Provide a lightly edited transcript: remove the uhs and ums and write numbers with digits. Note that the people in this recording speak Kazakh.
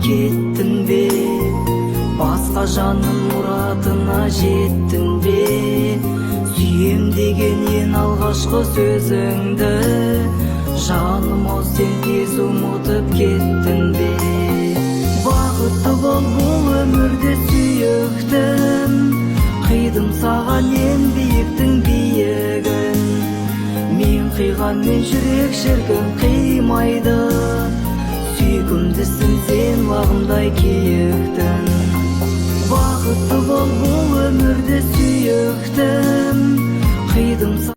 кеттің бе, басқа жанның мұратына жеттің бе? Сүйем деген ең алғашқы сөзіңді, жаным-ау сен тез ұмытып кеттің бе? Бақытты бол бұл өмірде сүйіктім, қидым саған ең биіктің биігін. Мен қиғанмен жүрек шіркін қимайды, сүйкімдісің сен лағымдай киіктің. Бақытты бол бұл өмірде сүйіктім,